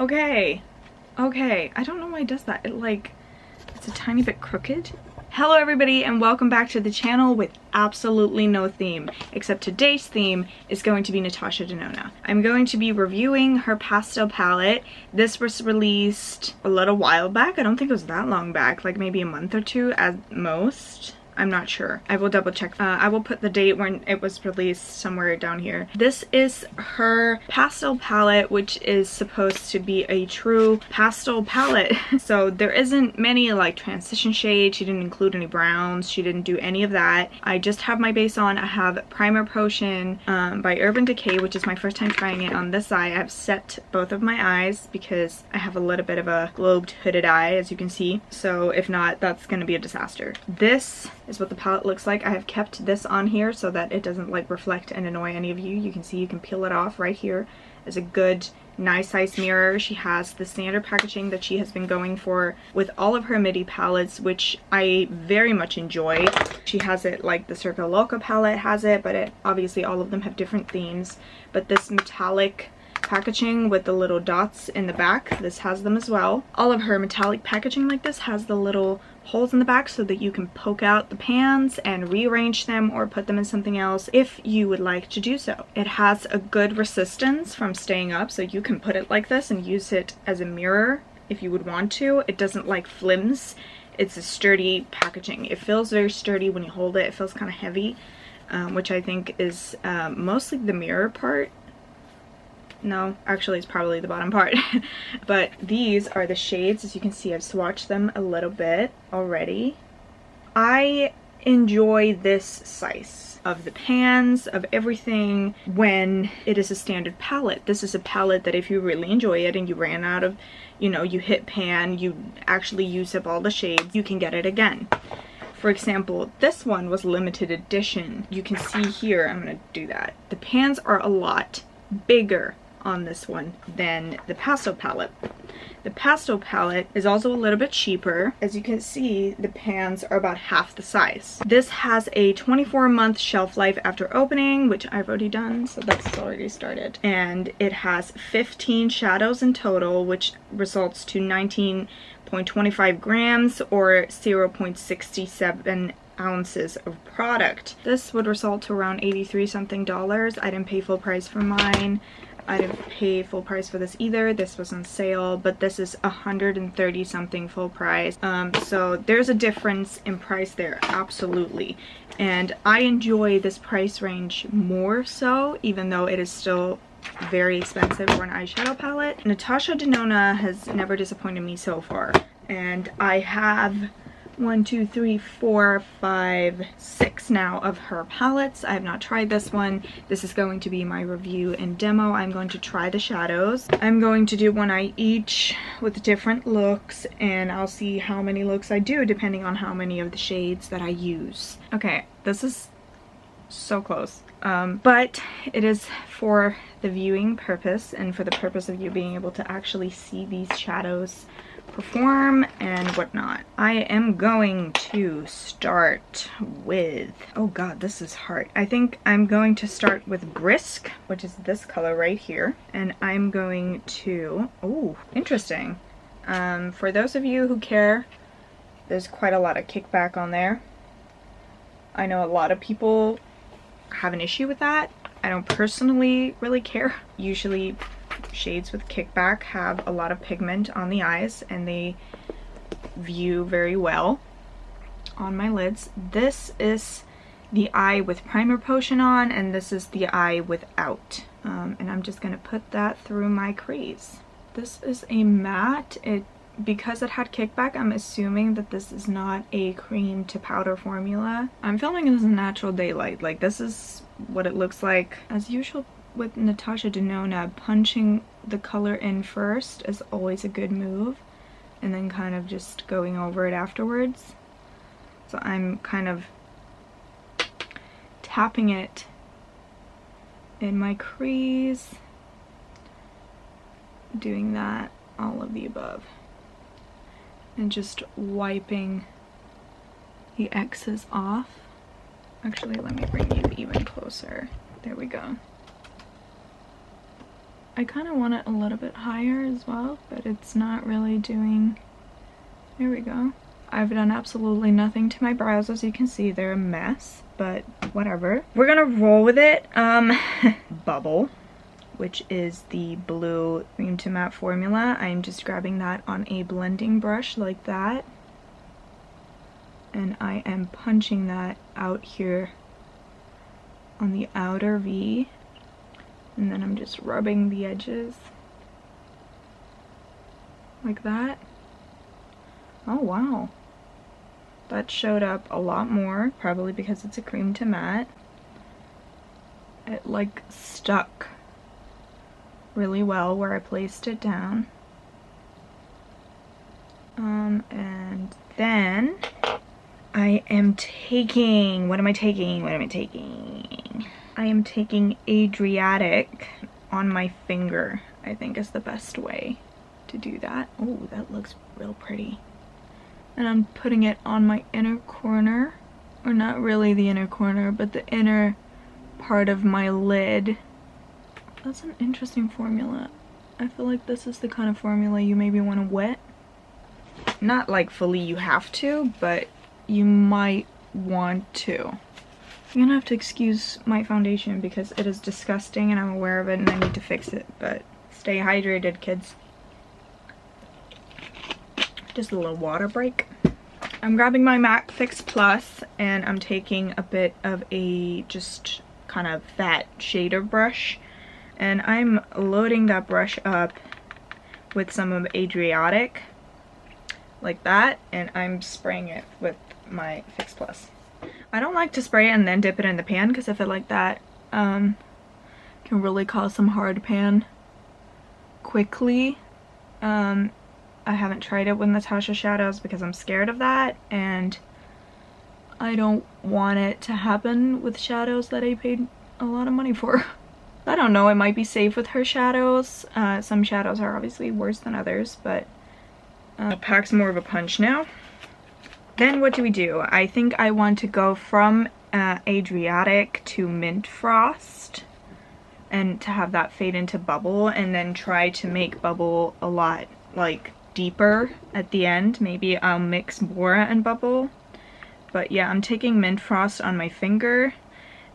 Okay. Okay. I don't know why it does that. It's a tiny bit crooked. Hello everybody and welcome back to the channel with absolutely no theme, except today's theme is going to be Natasha Denona. I'm going to be reviewing her pastel palette. This was released a little while back. I don't think it was that long back, like maybe a month or two at most. I'm not sure. I will double check. I will put the date when it was released somewhere down here. This is her pastel palette, which is supposed to be a true pastel palette. So there isn't many like transition shades. She didn't include any browns. She didn't do any of that. I just have my base on. I have Primer Potion by Urban Decay, which is my first time trying it on this eye. I have set both of my eyes because I have a little bit of a globed hooded eye, as you can see. So if not, that's going to be a disaster. This is what the palette looks like. I have kept this on here so that it doesn't like reflect and annoy any of you. You can see you can peel it off right here as a good nice size mirror. She has the standard packaging that she has been going for with all of her MIDI palettes, which I very much enjoy. She has it like the Circo Loco palette has it, but obviously all of them have different themes. But this metallic packaging with the little dots in the back, this has them as well. All of her metallic packaging like this has the little holes in the back so that you can poke out the pans and rearrange them or put them in something else if you would like to do so. It has a good resistance from staying up, so you can put it like this and use it as a mirror if you would want to. It doesn't like flimms. It's a sturdy packaging. It feels very sturdy when you hold it. It feels kind of heavy, which I think is mostly the mirror part. No, actually it's probably the bottom part. But these are the shades. As you can see, I've swatched them a little bit already. I enjoy this size of the pans, of everything, when it is a standard palette. This is a palette that if you really enjoy it and you ran out of, you know, you hit pan, you actually use up all the shades, you can get it again. For example, this one was limited edition. You can see here, I'm gonna do that. The pans are a lot bigger on this one than the pastel palette. The pastel palette is also a little bit cheaper. As you can see, the pans are about half the size. This has a 24-month shelf life after opening, which I've already done, so that's already started. And it has 15 shadows in total, which results to 19.25 grams or 0.67 ounces of product. This would result to around 83 something dollars. I didn't pay full price for mine. I didn't pay full price for this either. This was on sale, but this is 130 something full price. So there's a difference in price there, absolutely. And I enjoy this price range more so, even though it is still very expensive for an eyeshadow palette. Natasha Denona has never disappointed me so far. And I have 1, 2, 3, 4, 5, 6 now of her palettes. I have not tried this one. This is going to be my review and demo. I'm going to try the shadows. I'm going to do one eye each with different looks, and I'll see how many looks I do depending on how many of the shades that I use. Okay, this is so close. But it is for the viewing purpose and for the purpose of you being able to actually see these shadows perform and whatnot. I am going to start with, oh god, this is hard. I think I'm going to start with Brisk, which is this color right here, and I'm going to, oh, interesting. For those of you who care, there's quite a lot of kickback on there. I know a lot of people have an issue with that. I don't personally really care. Usually shades with kickback have a lot of pigment on the eyes and they view very well on my lids. This is the eye with Primer Potion on, and this is the eye without. And I'm just gonna put that through my crease. This is a matte. Because it had kickback, I'm assuming that this is not a cream to powder formula. I'm filming this in natural daylight. Like, this is what it looks like. As usual with Natasha Denona, punching the color in first is always a good move, and then kind of just going over it afterwards. So I'm kind of tapping it in my crease, doing that, all of the above, and just wiping the excess off. Actually, let me bring you even closer. There we go. I kind of want it a little bit higher as well, but it's not really doing. There we go. I've done absolutely nothing to my brows. As you can see, they're a mess, but whatever. We're gonna roll with it. Bubble, which is the blue cream to matte formula. I'm just grabbing that on a blending brush like that. And I am punching that out here on the outer V. And then I'm just rubbing the edges like that. Oh wow. That showed up a lot more, probably because it's a cream to matte. It like stuck really well where I placed it down. And then I am taking, what am I taking? I am taking Adriatic on my finger, I think is the best way to do that. Oh, that looks real pretty. And I'm putting it on my inner corner, or not really the inner corner, but the inner part of my lid. That's an interesting formula. I feel like this is the kind of formula you maybe want to wet. Not like fully you have to, but you might want to. You're gonna have to excuse my foundation because it is disgusting and I'm aware of it and I need to fix it, but stay hydrated, kids. Just a little water break. I'm grabbing my MAC Fix Plus and I'm taking a bit of a just kind of fat shader brush and I'm loading that brush up with some of Adriatic like that, and I'm spraying it with my Fix Plus. I don't like to spray it and then dip it in the pan because I feel like that can really cause some hard pan quickly. I haven't tried it with Natasha shadows because I'm scared of that, and I don't want it to happen with shadows that I paid a lot of money for. I don't know, it might be safe with her shadows. Some shadows are obviously worse than others, but it packs more of a punch now. Then what do? I think I want to go from Adriatic to Mint Frost and to have that fade into Bubble, and then try to make Bubble a lot like deeper at the end. Maybe I'll mix Bora and Bubble. But yeah, I'm taking Mint Frost on my finger.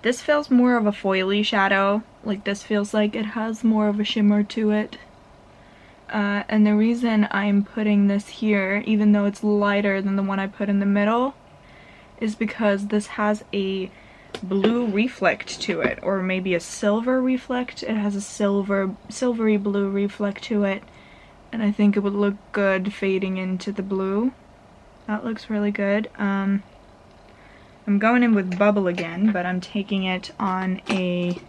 This feels more of a foily shadow. Like this feels like it has more of a shimmer to it. And the reason I'm putting this here, even though it's lighter than the one I put in the middle, is because this has a blue reflect to it, or maybe a silver reflect. It has a silvery blue reflect to it, and I think it would look good fading into the blue. That looks really good. I'm going in with Bubble again, but I'm taking it on a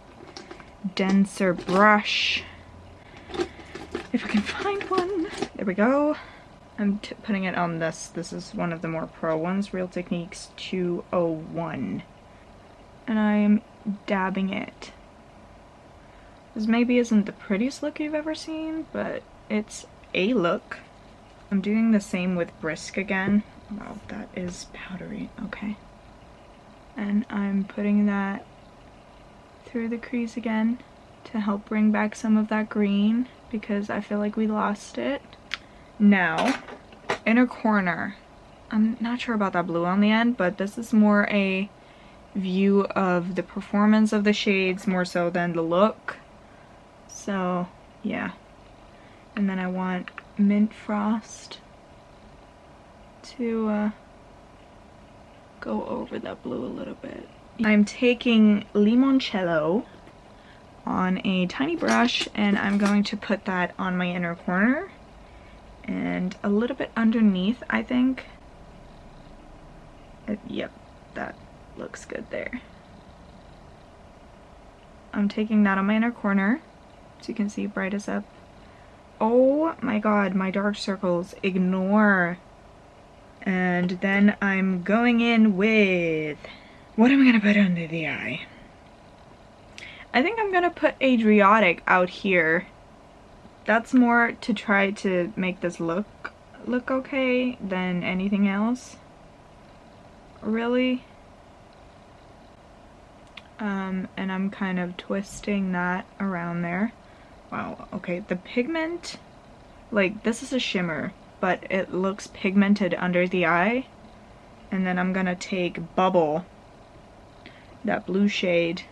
denser brush. If I can find one. There we go. I'm putting it on this. This is one of the more pro ones, Real Techniques 201. And I'm dabbing it. This maybe isn't the prettiest look you've ever seen, but it's a look. I'm doing the same with Brisk again. Wow, that is powdery. Okay. And I'm putting that through the crease again to help bring back some of that green, because I feel like we lost it. Now, inner corner. I'm not sure about that blue on the end, but this is more a view of the performance of the shades more so than the look. So, yeah. And then I want Mint Frost to go over that blue a little bit. I'm taking Limoncello on a tiny brush and I'm going to put that on my inner corner and a little bit underneath, I think. Yep, that looks good there. I'm taking that on my inner corner so you can see bright as up. Oh my god, my dark circles, ignore. And then I'm going in with, what am I gonna put under the eye? I think I'm gonna put Adriatic out here. That's more to try to make this look okay than anything else, really. And I'm kind of twisting that around there. Wow, okay, the pigment, like this is a shimmer, but it looks pigmented under the eye. And then I'm gonna take Bubble, that blue shade,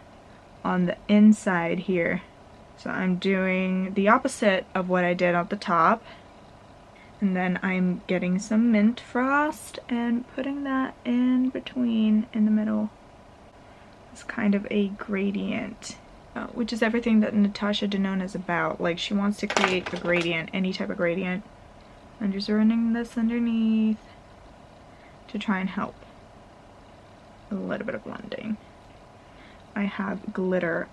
on the inside here. So I'm doing the opposite of what I did at the top. And then I'm getting some Mint Frost and putting that in between, in the middle. It's kind of a gradient, which is everything that Natasha denona is about. Like, she wants to create a gradient, any type of gradient. I'm just running this underneath to try and help a little bit of blending. I have glitter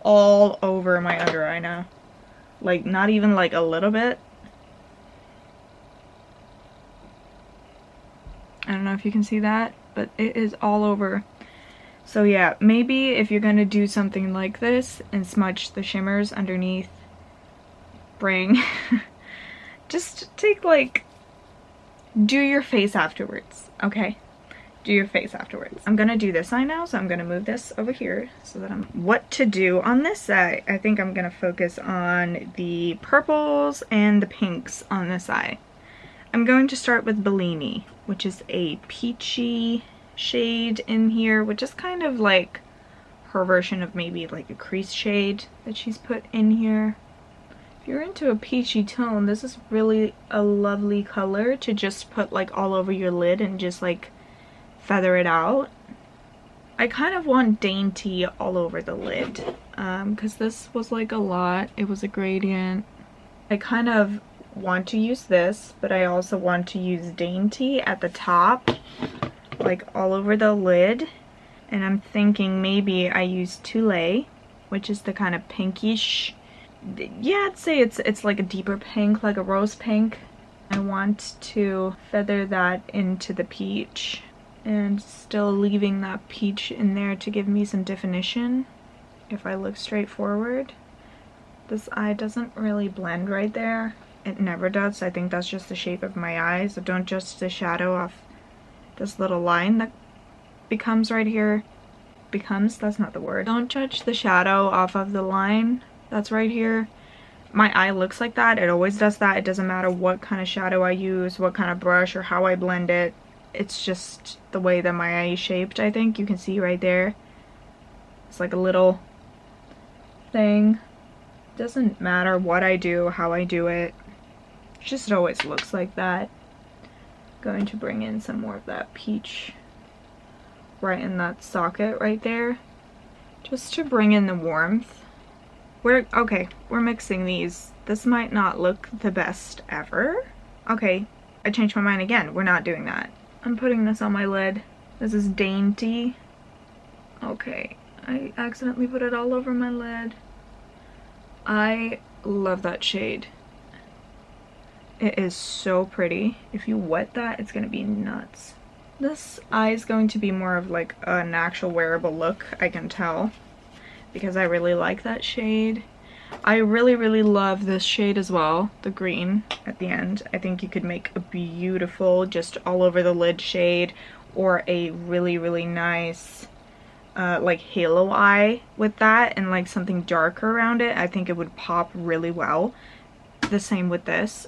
all over my under eye now. Like, not even like a little bit. I don't know if you can see that, but it is all over. So yeah, maybe if you're gonna do something like this and smudge the shimmers underneath, just take like, do your face afterwards, okay? Do your face afterwards. I'm gonna do this eye now, so I'm gonna move this over here so that what to do on this side. I think I'm gonna focus on the purples and the pinks on this eye. I'm going to start with Bellini, which is a peachy shade in here, which is kind of like her version of maybe like a crease shade that she's put in here. If you're into a peachy tone, this is really a lovely color to just put like all over your lid and just like feather it out. I kind of want dainty all over the lid because this was like a lot. It was a gradient. I kind of want to use this, but I also want to use dainty at the top, like all over the lid. And I'm thinking maybe I use Tule, which is the kind of pinkish, yeah, I'd say it's like a deeper pink, like a rose pink. I want to feather that into the peach and still leaving that peach in there to give me some definition if I look straight forward. This eye doesn't really blend right there. It never does. I think that's just the shape of my eyes. So don't judge the shadow off this little line that becomes right here. Becomes, that's not the word. Don't judge the shadow off of the line that's right here. My eye looks like that. It always does that. It doesn't matter what kind of shadow I use, what kind of brush, or how I blend it. It's just the way that my eye is shaped, I think. You can see right there. It's like a little thing. Doesn't matter what I do, how I do it. It just always looks like that. Going to bring in some more of that peach right in that socket right there, just to bring in the warmth. We're mixing these. This might not look the best ever. Okay, I changed my mind again. We're not doing that. I'm putting this on my lid. This is Dainty. Okay, I accidentally put it all over my lid. I love that shade. It is so pretty. If you wet that, it's gonna be nuts. This eye is going to be more of like an actual wearable look, I can tell, because I really like that shade. I really love this shade as well, the green at the end. I think you could make a beautiful just all over the lid shade, or a really nice like halo eye with that, and like something darker around it. I think it would pop really well. The same with this.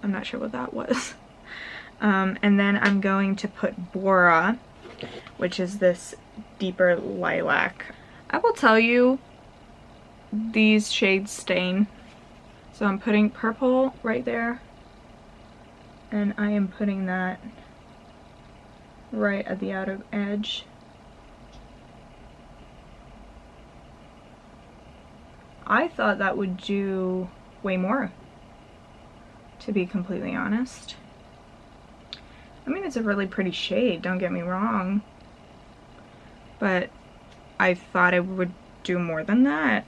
I'm not sure what that was. And then I'm going to put Bora, which is this deeper lilac. I will tell you, these shades stain. So I'm putting purple right there, and I am putting that right at the outer edge. I thought that would do way more, to be completely honest. I mean, it's a really pretty shade, don't get me wrong, but I thought it would do more than that.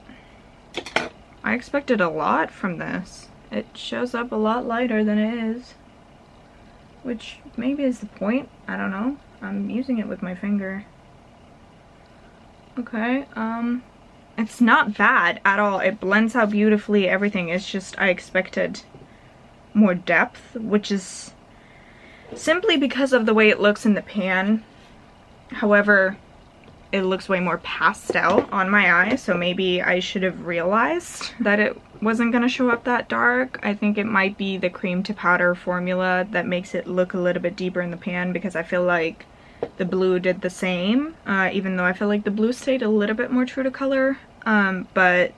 I expected a lot from this. It shows up a lot lighter than it is, which maybe is the point. I don't know. I'm using it with my finger. Okay, it's not bad at all. It blends out beautifully, everything. It's just I expected more depth, which is simply because of the way it looks in the pan. However, it looks way more pastel on my eye, so maybe I should have realized that it wasn't gonna show up that dark. I think it might be the cream to powder formula that makes it look a little bit deeper in the pan, because I feel like the blue did the same, even though I feel like the blue stayed a little bit more true to color. But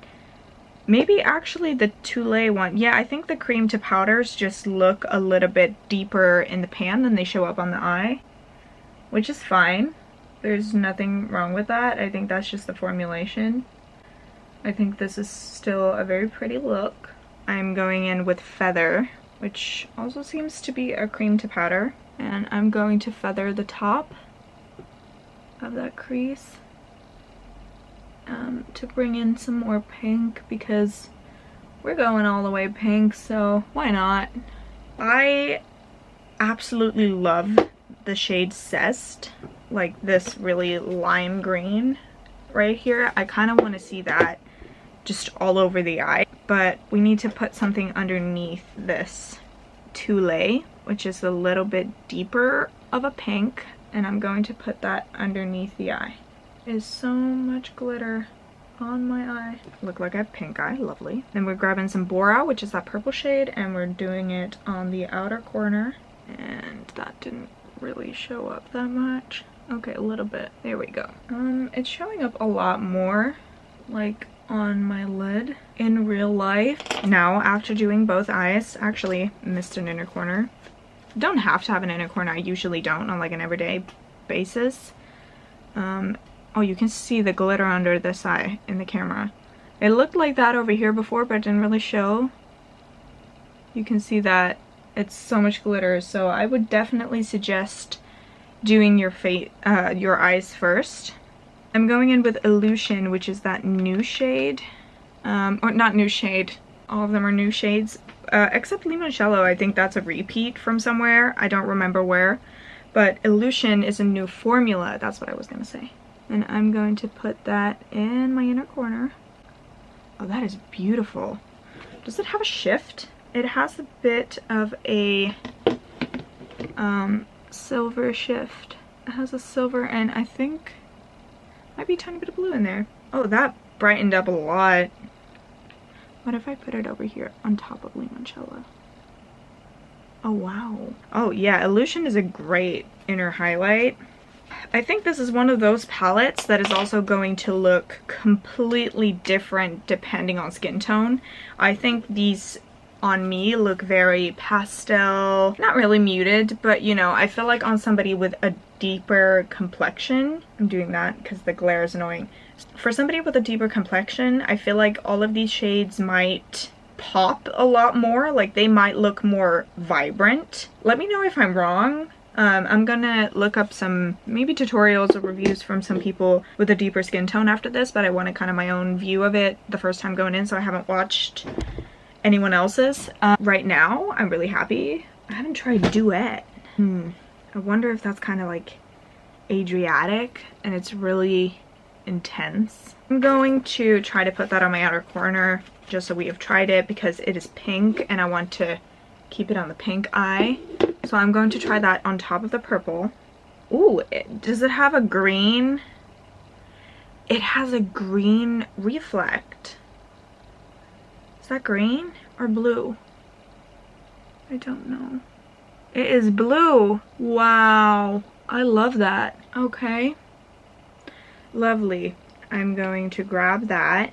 maybe actually the Tule one, yeah, I think the cream to powders just look a little bit deeper in the pan than they show up on the eye, which is fine. There's nothing wrong with that. I think that's just the formulation. I think this is still a very pretty look. I'm going in with Feather, which also seems to be a cream to powder. And I'm going to feather the top of that crease to bring in some more pink, because we're going all the way pink, so why not? I absolutely love the shade Zest, like this really lime green right here. I kind of want to see that just all over the eye, but we need to put something underneath this Tule, which is a little bit deeper of a pink, and I'm going to put that underneath the eye. There's so much glitter on my eye. Look like I have pink eye, lovely. Then we're grabbing some Bora, which is that purple shade, and we're doing it on the outer corner, and that didn't really show up that much. Okay, a little bit. There we go. It's showing up a lot more, like on my lid in real life. Now, after doing both eyes, actually missed an inner corner. Don't have to have an inner corner. I usually don't on like an everyday basis. Oh, you can see the glitter under this eye in the camera. It looked like that over here before, but it didn't really show. You can see that it's so much glitter, so I would definitely suggest doing your eyes first. I'm going in with Illusion, which is that new shade. Or not new shade. All of them are new shades. Except Limoncello, I think that's a repeat from somewhere. I don't remember where. But Illusion is a new formula. That's what I was going to say. And I'm going to put that in my inner corner. Oh, that is beautiful. Does it have a shift? It has a bit of a silver shift. It has a silver, and I think might be a tiny bit of blue in there. Oh, that brightened up a lot. What if I put it over here on top of Limoncello? Oh, wow. Oh, yeah, Illusion is a great inner highlight. I think this is one of those palettes that is also going to look completely different depending on skin tone. I think these on me look very pastel, not really muted, but you know, I feel like on somebody with a deeper complexion, I'm doing that because the glare is annoying. For somebody with a deeper complexion, I feel like all of these shades might pop a lot more, like they might look more vibrant. Let me know if I'm wrong. I'm gonna look up some maybe tutorials or reviews from some people with a deeper skin tone after this, but I wanted kind of my own view of it the first time going in, so I haven't watched anyone else's. Right now, I'm really happy. I haven't tried Duet. I wonder if that's kind of like Adriatic and it's really intense. I'm going to try to put that on my outer corner just so we have tried it, because it is pink and I want to keep it on the pink eye. So I'm going to try that on top of the purple. Ooh, does it have a green? It has a green reflect. Is that green or blue? I don't know. It is blue. Wow. I love that. Okay. Lovely. I'm going to grab that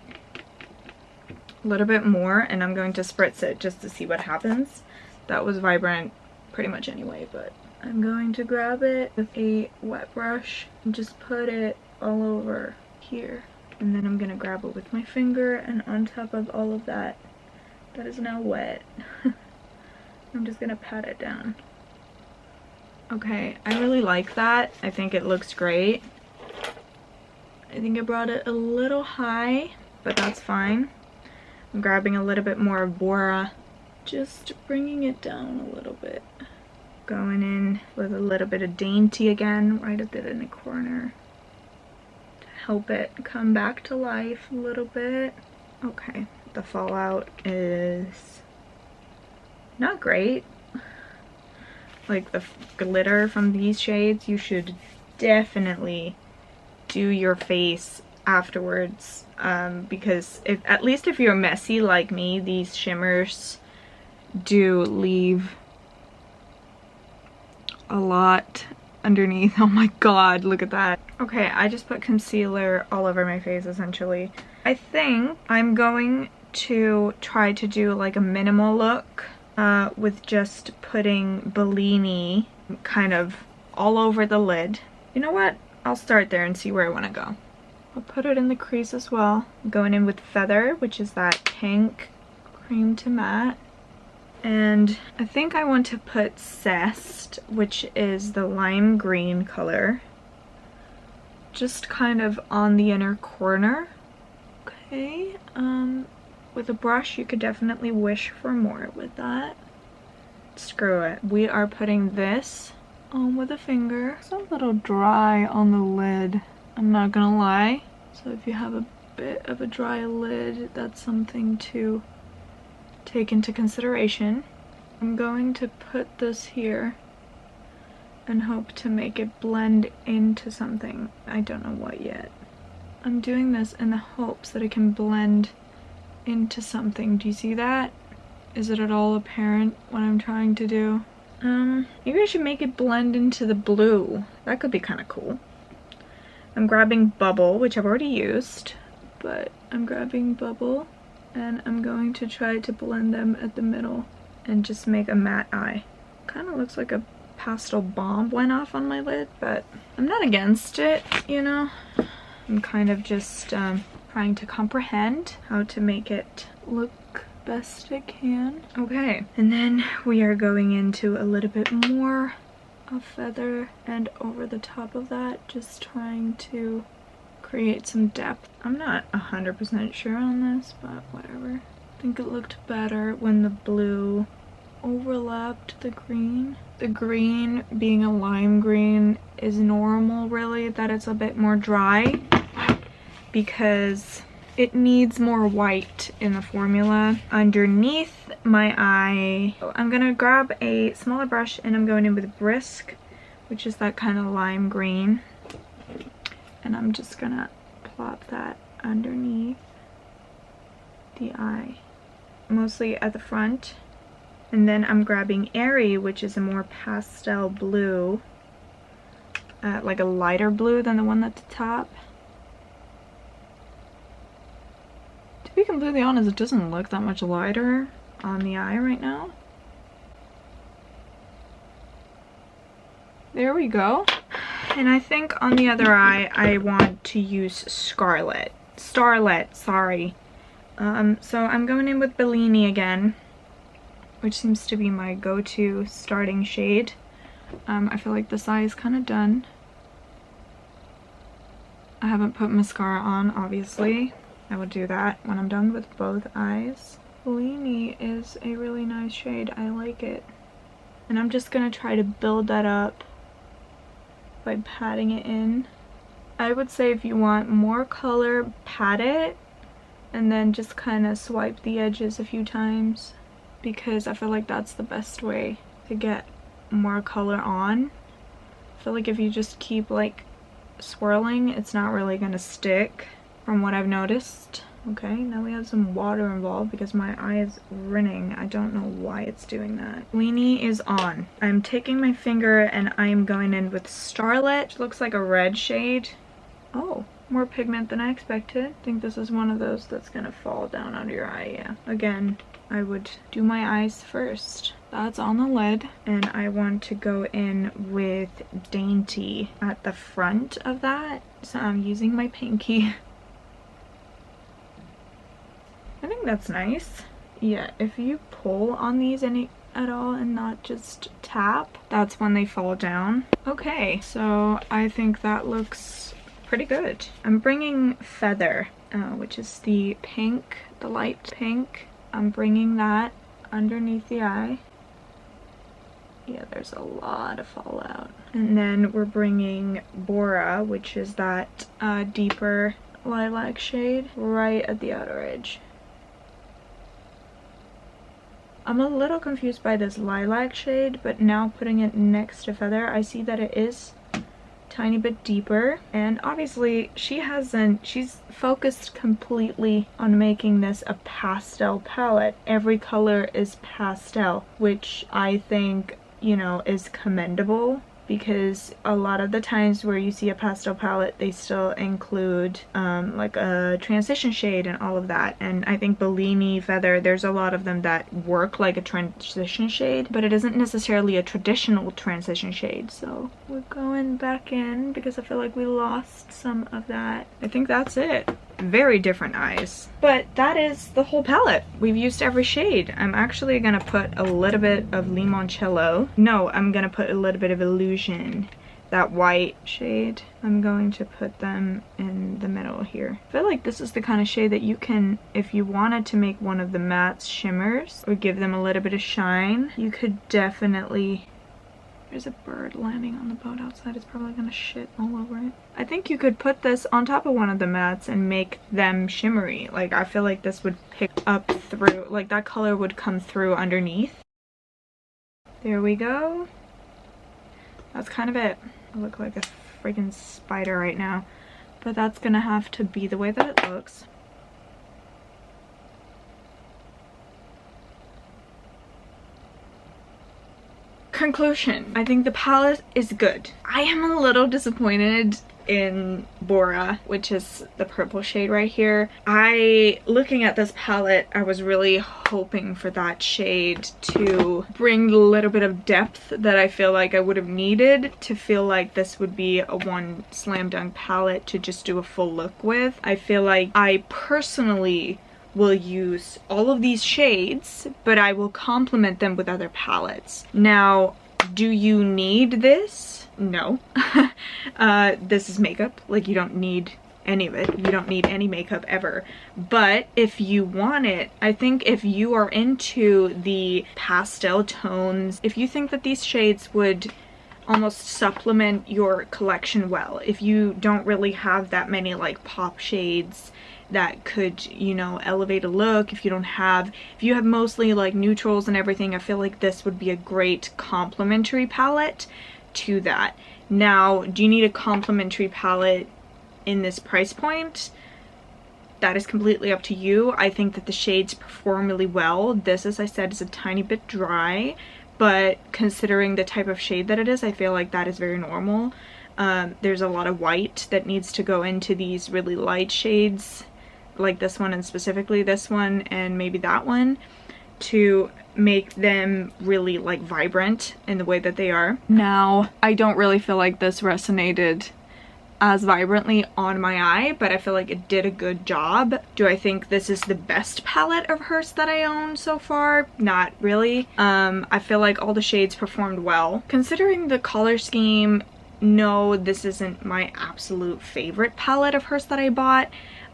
a little bit more and I'm going to spritz it just to see what happens. That was vibrant pretty much anyway, but I'm going to grab it with a wet brush and just put it all over here. And then I'm gonna grab it with my finger, and on top of all of that is now wet, I'm just gonna pat it down. Okay, I really like that. I think it looks great. I think I brought it a little high, but that's fine. I'm grabbing a little bit more of Bora, just bringing it down a little bit. Going in with a little bit of Dainty again, right at the inner corner, to help it come back to life a little bit. Okay, the fallout is not great. Like the glitter from these shades, you should definitely do your face afterwards, because at least if you're messy like me, these shimmers do leave a lot underneath. Oh my god, look at that. Okay, I just put concealer all over my face essentially. I think I'm going to try to do like a minimal look with just putting Bellini kind of all over the lid. You know what? I'll start there and see where I want to go. I'll put it in the crease as well. I'm going in with Feather, which is that pink cream to matte. And I think I want to put Zest, which is the lime green color, just kind of on the inner corner. Okay, with a brush you could definitely wish for more with that. Screw it. We are putting this on with a finger. It's a little dry on the lid, I'm not gonna lie. So if you have a bit of a dry lid, that's something to take into consideration. I'm going to put this here and hope to make it blend into something. I don't know what yet. I'm doing this in the hopes that it can blend into something. Do you see that? Is it at all apparent what I'm trying to do? Maybe I should make it blend into the blue. That could be kind of cool. I'm grabbing Bubble, which I've already used, but I'm grabbing Bubble and I'm going to try to blend them at the middle and just make a matte eye. Kind of looks like a pastel bomb went off on my lid, but I'm not against it, you know? I'm kind of just trying to comprehend how to make it look best it can. Okay, and then we are going into a little bit more of Feather and over the top of that, just trying to create some depth. I'm not 100% sure on this, but whatever. I think it looked better when the blue overlapped the green. The green being a lime green is normal, really, that it's a bit more dry because it needs more white in the formula. Underneath my eye, I'm gonna grab a smaller brush and I'm going in with Brisk, which is that kind of lime green. And I'm just gonna plop that underneath the eye, mostly at the front. And then I'm grabbing Airy, which is a more pastel blue, like a lighter blue than the one at the top. To be completely honest, it doesn't look that much lighter on the eye right now. There we go. And I think on the other eye, I want to use Starlet, sorry. So I'm going in with Bellini again, which seems to be my go-to starting shade. I feel like this eye is kind of done. I haven't put mascara on, obviously. I will do that when I'm done with both eyes. Bellini is a really nice shade. I like it. And I'm just gonna try to build that up by patting it in. I would say if you want more color, pat it and then just kind of swipe the edges a few times, because I feel like that's the best way to get more color on. I feel like if you just keep like swirling, it's not really gonna stick from what I've noticed. Okay, now we have some water involved because my eye is rinning. I don't know why it's doing that. Bellini is on. I'm taking my finger and I'm going in with Starlet, which looks like a red shade. Oh, more pigment than I expected. I think this is one of those that's gonna fall down under your eye, yeah. Again, I would do my eyes first. That's on the lid. And I want to go in with Dainty at the front of that. So I'm using my pinky. I think that's nice. Yeah, if you pull on these at all and not just tap, that's when they fall down. Okay, so I think that looks pretty good. I'm bringing Feather, which is the pink, the light pink. I'm bringing that underneath the eye. Yeah, there's a lot of fallout. And then we're bringing Bora, which is that deeper lilac shade, right at the outer edge. I'm a little confused by this lilac shade, but now putting it next to Feather, I see that it is tiny bit deeper. And obviously she's focused completely on making this a pastel palette. Every color is pastel, which I think, you know, is commendable, because a lot of the times where you see a pastel palette, they still include like a transition shade and all of that. And I think Bellini, Feather, there's a lot of them that work like a transition shade, but it isn't necessarily a traditional transition shade. So we're going back in because I feel like we lost some of that. I think that's it. Very different eyes, but that is the whole palette. We've used every shade. I'm actually gonna put a little bit of Limoncello. No, I'm gonna put a little bit of Illusion, that white shade. I'm going to put them in the middle here. I feel like this is the kind of shade that you can, if you wanted to make one of the matte shimmers or give them a little bit of shine, you could definitely. There's a bird landing on the boat outside. It's probably gonna shit all over it. I think you could put this on top of one of the mattes and make them shimmery. Like, I feel like this would pick up through, like that color would come through underneath. There we go. That's kind of it. I look like a freaking spider right now, but that's gonna have to be the way that it looks. Conclusion. I think the palette is good. I am a little disappointed in Bora, which is the purple shade right here. Looking at this palette, I was really hoping for that shade to bring a little bit of depth that I feel like I would have needed to feel like this would be a one slam dunk palette to just do a full look with. I feel like I personally will use all of these shades, but I will complement them with other palettes. Now, do you need this? No. This is makeup. Like, you don't need any of it. You don't need any makeup ever. But if you want it, I think if you are into the pastel tones, if you think that these shades would almost supplement your collection well, if you don't really have that many like pop shades that could, you know, elevate a look, if you have mostly like neutrals and everything, I feel like this would be a great complementary palette to that. Now, do you need a complementary palette in this price point? That is completely up to you. I think that the shades perform really well. This, as I said, is a tiny bit dry, but considering the type of shade that it is, I feel like that is very normal. There's a lot of white that needs to go into these really light shades, like this one, and specifically this one and maybe that one, to make them really like vibrant in the way that they are. Now, I don't really feel like this resonated as vibrantly on my eye, but I feel like it did a good job. Do I think this is the best palette of hers that I own so far? Not really. I feel like all the shades performed well. Considering the color scheme, no, this isn't my absolute favorite palette of hers that I bought.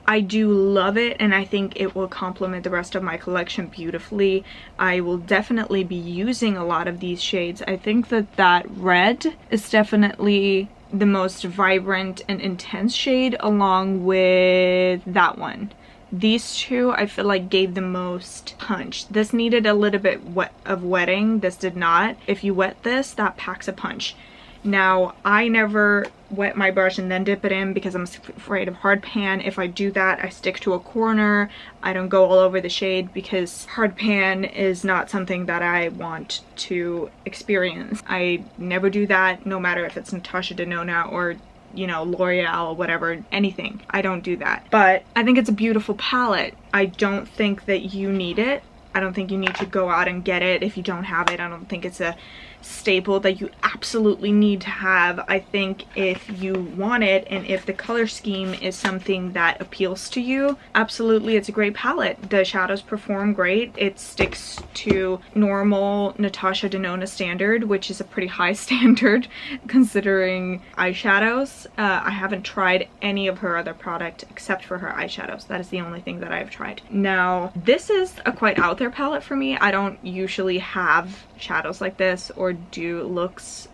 I do love it, and I think it will complement the rest of my collection beautifully. I will definitely be using a lot of these shades. I think that red is definitely the most vibrant and intense shade, along with that one. These two I feel like gave the most punch. This needed a little bit of wetting. This did not. If you wet this, that packs a punch. Now, I never wet my brush and then dip it in because I'm afraid of hard pan. If I do that, I stick to a corner. I don't go all over the shade because hard pan is not something that I want to experience. I never do that, no matter if it's Natasha, Denona, or, you know, L'Oreal, whatever, anything. I don't do that. But I think it's a beautiful palette. I don't think that you need it. I don't think you need to go out and get it if you don't have it. I don't think it's a staple that you absolutely need to have. I think if you want it and if the color scheme is something that appeals to you, absolutely, it's a great palette. The shadows perform great. It sticks to normal Natasha Denona standard, which is a pretty high standard considering eyeshadows. I haven't tried any of her other product except for her eyeshadows. That is the only thing that I've tried. Now, this is a quite out there palette for me. I don't usually have shadows like this or do looks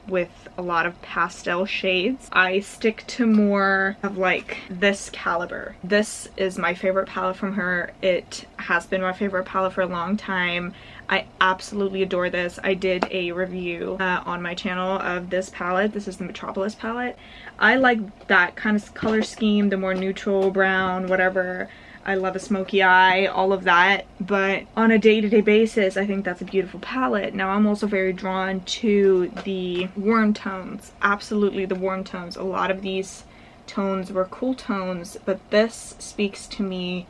with a lot of pastel shades. I stick to more of like this caliber. This is my favorite palette from her. It has been my favorite palette for a long time. I absolutely adore this. I did a review on my channel of this palette. This is the Metropolis palette. I like that kind of color scheme, the more neutral brown, whatever. I love a smoky eye, all of that. But on a day-to-day basis, I think that's a beautiful palette. Now, I'm also very drawn to the warm tones. Absolutely the warm tones. A lot of these tones were cool tones, but this speaks to me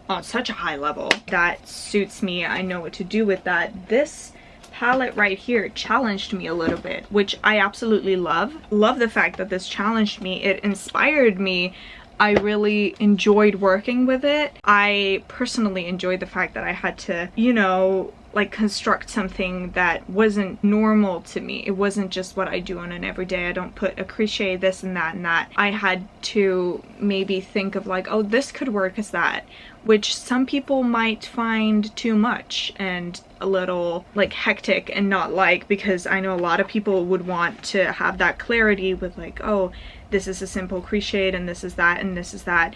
on such a high level. That suits me. I know what to do with that. This palette right here challenged me a little bit, which I absolutely love. Love the fact that this challenged me. It inspired me. I really enjoyed working with it. I personally enjoyed the fact that I had to, you know, like construct something that wasn't normal to me. It wasn't just what I do on an everyday. I don't put a cliche this and that and that. I had to maybe think of like, oh, this could work as that, which some people might find too much and a little like hectic and not like, because I know a lot of people would want to have that clarity with like, oh, this is a simple cliched and this is that and this is that.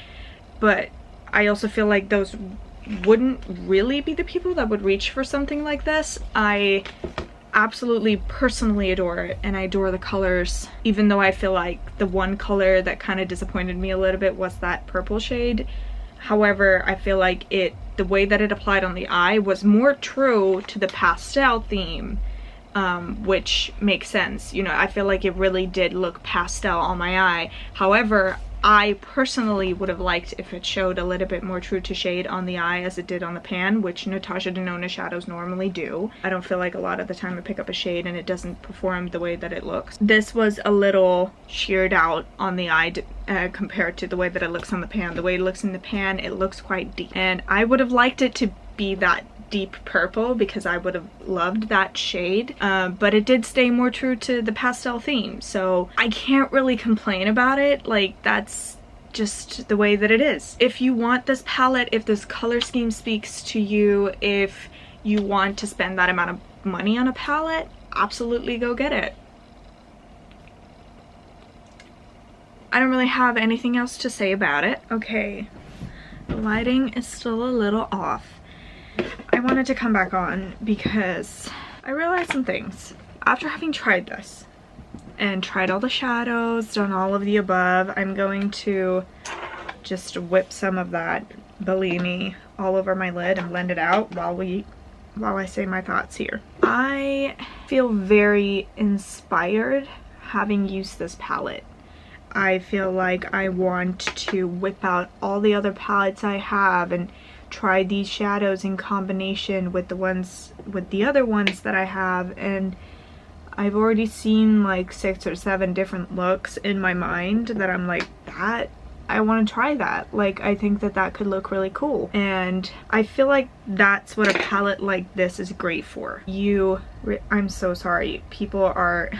But I also feel like those wouldn't really be the people that would reach for something like this. I absolutely personally adore it, and I adore the colors, even though I feel like the one color that kind of disappointed me a little bit was that purple shade. However, I feel like the way that it applied on the eye was more true to the pastel theme, which makes sense. You know, I feel like it really did look pastel on my eye. However, I personally would have liked if it showed a little bit more true to shade on the eye as it did on the pan, which Natasha Denona shadows normally do. I don't feel like a lot of the time I pick up a shade and it doesn't perform the way that it looks. This was a little sheared out on the eye compared to the way that it looks on the pan. The way it looks in the pan, it looks quite deep. And I would have liked it to be that deep purple because I would have loved that shade, but it did stay more true to the pastel theme, so I can't really complain about it. Like, that's just the way that it is. If you want this palette, if this color scheme speaks to you, if you want to spend that amount of money on a palette, absolutely go get it. I don't really have anything else to say about it. Okay, the lighting is still a little off. I wanted to come back on because I realized some things. After having tried this and tried all the shadows, done all of the above, I'm going to just whip some of that Bellini all over my lid and blend it out while I say my thoughts here. I feel very inspired having used this palette. I feel like I want to whip out all the other palettes I have and try these shadows in combination with the other ones that I have, and I've already seen like 6 or 7 different looks in my mind that I'm like, that I want to try that. Like, I think that that could look really cool, and I feel like that's what a palette like this is great for. I'm so sorry, people are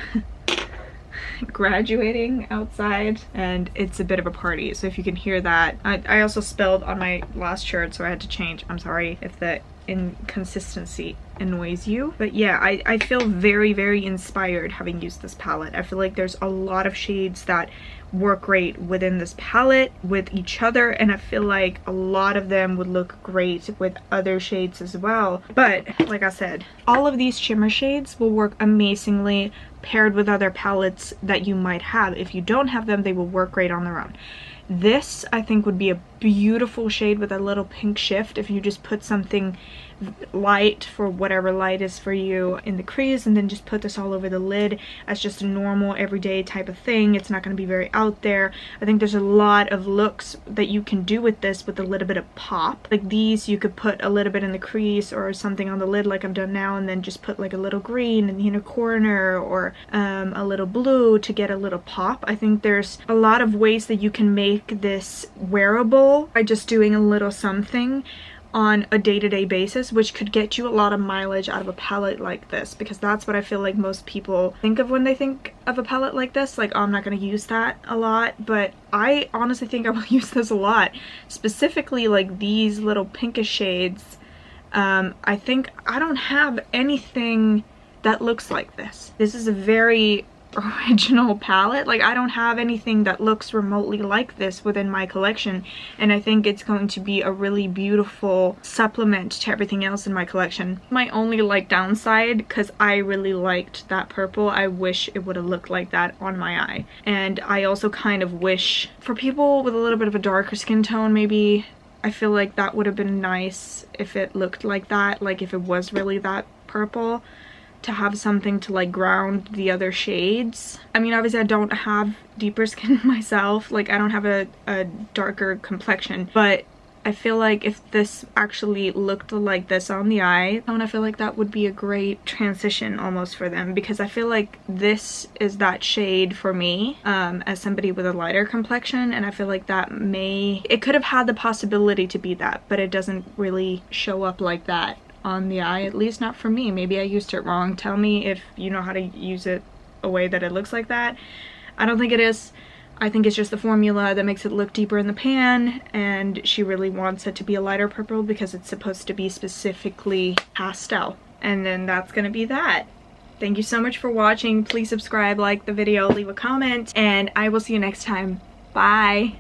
graduating outside and it's a bit of a party, so if you can hear that. I also spilled on my last shirt, so I had to change. I'm sorry if the inconsistency annoys you, but yeah, I feel very, very inspired having used this palette. I feel like there's a lot of shades that work great within this palette with each other, and I feel like a lot of them would look great with other shades as well. But like I said, all of these shimmer shades will work amazingly paired with other palettes that you might have. If you don't have them, they will work great on their own. This, I think, would be a beautiful shade with a little pink shift if you just put something light, for whatever light is for you, in the crease, and then just put this all over the lid as just a normal everyday type of thing. It's not going to be very out there. I think there's a lot of looks that you can do with this with a little bit of pop. Like these, you could put a little bit in the crease or something on the lid like I've done now, and then just put like a little green in the inner corner, or a little blue to get a little pop. I think there's a lot of ways that you can make this wearable by just doing a little something on a day-to-day basis, which could get you a lot of mileage out of a palette like this, because that's what I feel like most people think of when they think of a palette like this. Like, oh, I'm not going to use that a lot, but I honestly think I will use this a lot. Specifically, like these little pinkish shades I think I don't have anything that looks like this. This is a very original palette. Like, I don't have anything that looks remotely like this within my collection, and I think it's going to be a really beautiful supplement to everything else in my collection. My only like downside, because I really liked that purple, I wish it would have looked like that on my eye. And I also kind of wish for people with a little bit of a darker skin tone, maybe, I feel like that would have been nice if it looked like that, like if it was really that purple, to have something to like ground the other shades. I mean, obviously I don't have deeper skin myself, like I don't have a darker complexion, but I feel like if this actually looked like this on the eye, I feel like that would be a great transition almost for them, because I feel like this is that shade for me as somebody with a lighter complexion, and I feel like that it could have had the possibility to be that, but it doesn't really show up like that on the eye, at least not for me. Maybe I used it wrong. Tell me if you know how to use it a way that it looks like that. I don't think it is. I think it's just the formula that makes it look deeper in the pan, and she really wants it to be a lighter purple because it's supposed to be specifically pastel. And then that's gonna be that. Thank you so much for watching. Please subscribe, like the video, leave a comment, and I will see you next time. Bye!